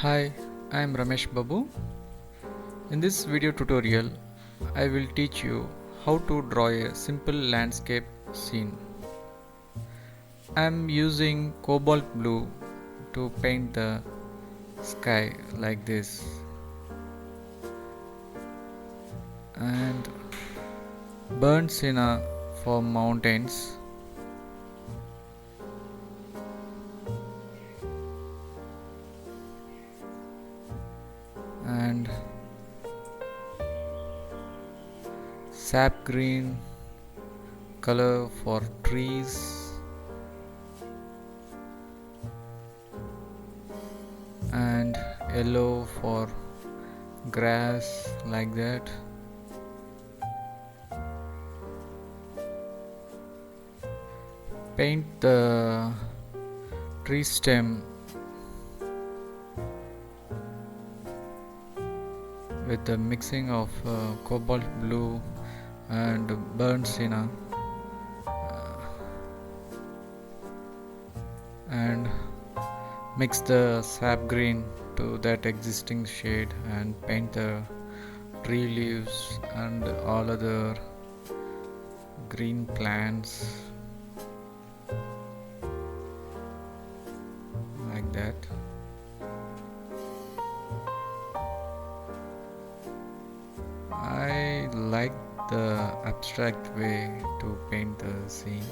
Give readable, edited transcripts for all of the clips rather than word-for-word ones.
Hi, I am Ramesh Babu. In this video tutorial, I will teach you how to draw a simple landscape scene. I am using cobalt blue to paint the sky like this, and burnt sienna for mountains, and sap green color for trees, and yellow for grass like that. Paint the tree stem with the mixing of cobalt blue and burnt sienna, and mix the sap green to that existing shade and paint the tree leaves and all other green plants like that. I like the abstract way to paint the scene.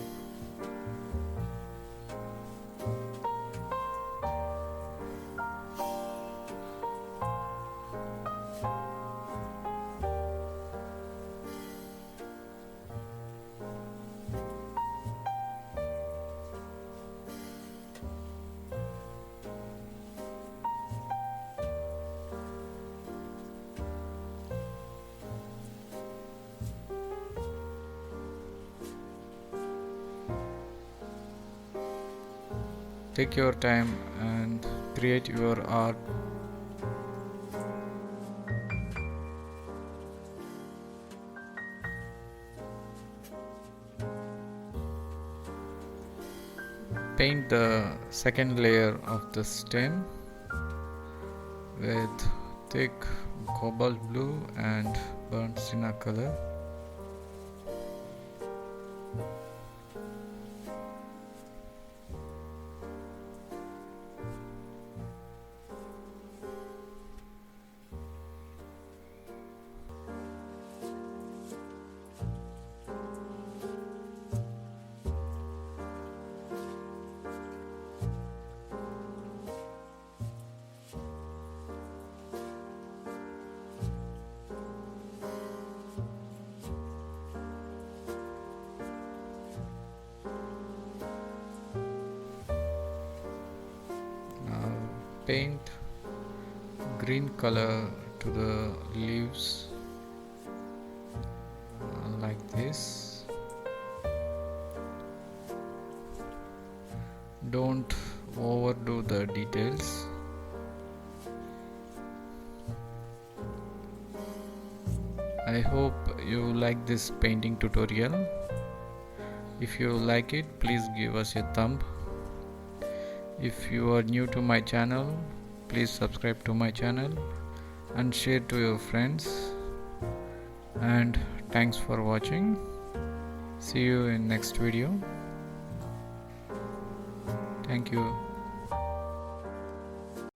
Take your time and create your art. Paint the second layer of the stem with thick cobalt blue and burnt sienna color. Paint green color to the leaves like this. Don't overdo the details. I hope you like this painting tutorial. If you like it, please give us a thumb. If you are new to my channel, please subscribe to my channel and share to your friends. And thanks for watching. See you in next video. Thank you.